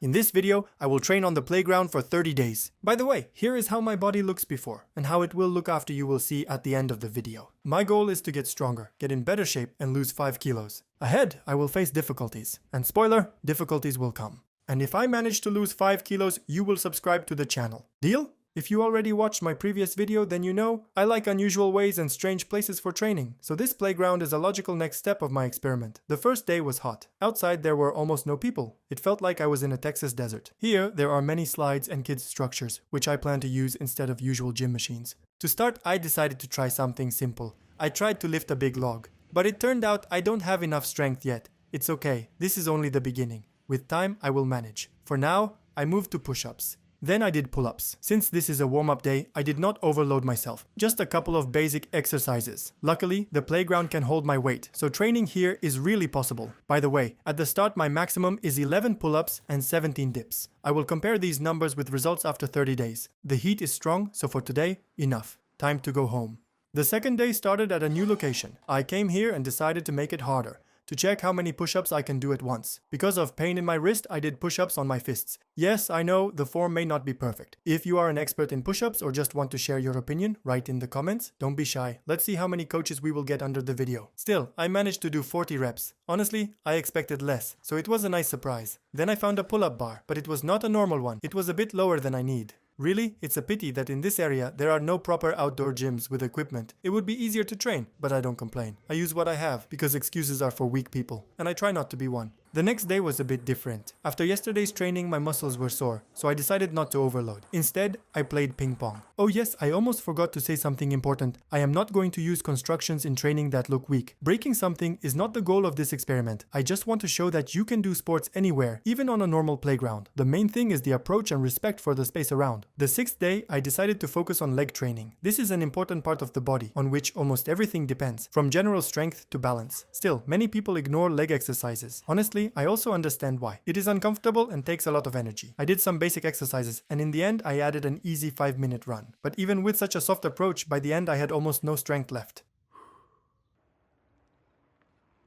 In this video, I will train on the playground for 30 days. By the way, here is how my body looks before, and how it will look after you will see at the end of the video. My goal is to get stronger, get in better shape, and lose 5 kilos. Ahead, I will face difficulties. And spoiler, difficulties will come. And if I manage to lose 5 kilos, you will subscribe to the channel. Deal? If you already watched my previous video, then you know I like unusual ways and strange places for training, so this playground is a logical next step of my experiment. The first day was hot. Outside there were almost no people. It felt like I was in a Texas desert. Here there are many slides and kids structures, which I plan to use instead of usual gym machines. To start, I decided to try something simple. I tried to lift a big log, but it turned out I don't have enough strength yet. It's okay, this is only the beginning. With time, I will manage. For now, I moved to push-ups. Then I did pull-ups. Since this is a warm-up day, I did not overload myself. Just a couple of basic exercises. Luckily, the playground can hold my weight, so training here is really possible. By the way, at the start my maximum is 11 pull-ups and 17 dips. I will compare these numbers with results after 30 days. The heat is strong, so for today, enough. Time to go home. The second day started at a new location. I came here and decided to make it harder, to check how many push-ups I can do at once. Because of pain in my wrist, I did push-ups on my fists. Yes, I know, the form may not be perfect. If you are an expert in push-ups or just want to share your opinion, write in the comments. Don't be shy. Let's see how many coaches we will get under the video. Still, I managed to do 40 reps. Honestly, I expected less, so it was a nice surprise. Then I found a pull-up bar, but it was not a normal one. It was a bit lower than I need. Really, it's a pity that in this area there are no proper outdoor gyms with equipment. It would be easier to train, but I don't complain. I use what I have, because excuses are for weak people, and I try not to be one. The next day was a bit different. After yesterday's training, my muscles were sore, so I decided not to overload. Instead, I played ping pong. Oh yes, I almost forgot to say something important. I am not going to use constructions in training that look weak. Breaking something is not the goal of this experiment. I just want to show that you can do sports anywhere, even on a normal playground. The main thing is the approach and respect for the space around. The 6th day, I decided to focus on leg training. This is an important part of the body, on which almost everything depends, from general strength to balance. Still, many people ignore leg exercises. Honestly, I also understand why. It is uncomfortable and takes a lot of energy. I did some basic exercises, and in the end I added an easy 5-minute run. But even with such a soft approach, by the end I had almost no strength left.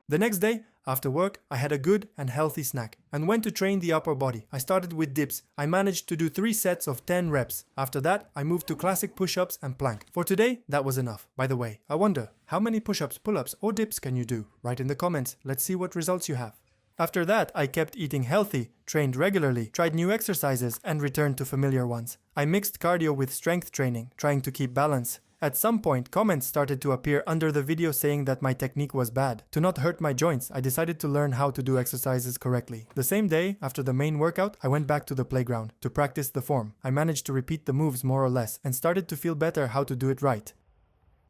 The next day, after work, I had a good and healthy snack and went to train the upper body. I started with dips. I managed to do 3 sets of 10 reps. After that, I moved to classic push-ups and plank. For today, that was enough. By the way, I wonder, how many push-ups, pull-ups or dips can you do? Write in the comments. Let's see what results you have. After that, I kept eating healthy, trained regularly, tried new exercises, and returned to familiar ones. I mixed cardio with strength training, trying to keep balance. At some point, comments started to appear under the video saying that my technique was bad. To not hurt my joints, I decided to learn how to do exercises correctly. The same day, after the main workout, I went back to the playground to practice the form. I managed to repeat the moves more or less, and started to feel better how to do it right.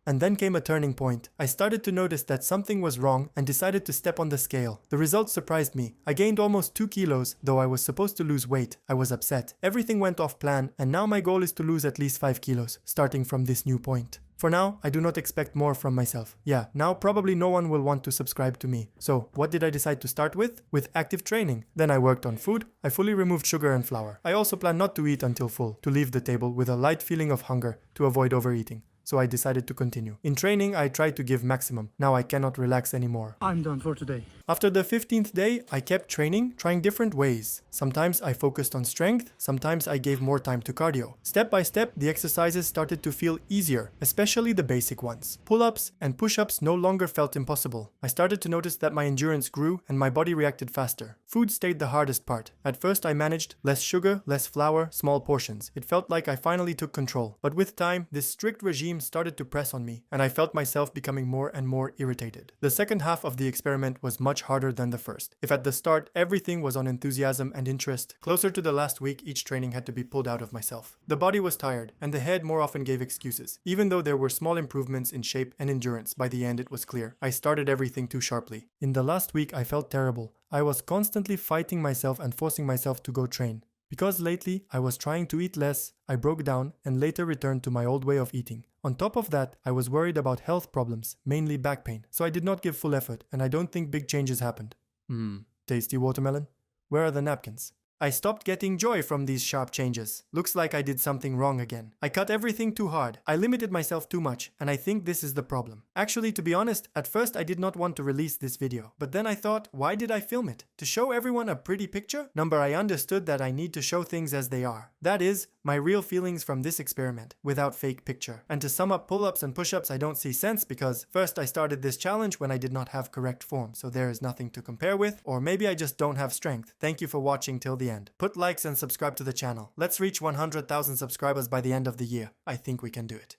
And then came a turning point. I started to notice that something was wrong and decided to step on the scale. The results surprised me. I gained almost 2 kilos, though I was supposed to lose weight. I was upset. Everything went off plan, and now my goal is to lose at least 5 kilos, starting from this new point. For now, I do not expect more from myself. Yeah, now probably no one will want to subscribe to me. So, what did I decide to start with? With active training. Then I worked on food. I fully removed sugar and flour. I also plan not to eat until full, to leave the table with a light feeling of hunger, to avoid overeating. So I decided to continue. In training, I tried to give maximum. Now I cannot relax anymore. I'm done for today. After the 15th day, I kept training, trying different ways. Sometimes I focused on strength, sometimes I gave more time to cardio. Step by step, the exercises started to feel easier, especially the basic ones. Pull-ups and push-ups no longer felt impossible. I started to notice that my endurance grew and my body reacted faster. Food stayed the hardest part. At first I managed less sugar, less flour, small portions. It felt like I finally took control. But with time, this strict regime started to press on me, and I felt myself becoming more and more irritated. The second half of the experiment was much harder than the first. If at the start everything was on enthusiasm and interest, closer to the last week each training had to be pulled out of myself. The body was tired, and the head more often gave excuses. Even though there were small improvements in shape and endurance, by the end it was clear. I started everything too sharply. In the last week I felt terrible. I was constantly fighting myself and forcing myself to go train. Because lately I was trying to eat less, I broke down and later returned to my old way of eating. On top of that, I was worried about health problems, mainly back pain, so I did not give full effort, and I don't think big changes happened. Tasty watermelon? Where are the napkins? I stopped getting joy from these sharp changes. Looks like I did something wrong again. I cut everything too hard. I limited myself too much, and I think this is the problem. Actually, to be honest, at first I did not want to release this video, but then I thought, why did I film it? To show everyone a pretty picture? Number I understood that I need to show things as they are. That is, my real feelings from this experiment, without fake picture. And to sum up pull-ups and push-ups, I don't see sense because first I started this challenge when I did not have correct form, so there is nothing to compare with, or maybe I just don't have strength. Thank you for watching till the end. Put likes and subscribe to the channel. Let's reach 100,000 subscribers by the end of the year. I think we can do it.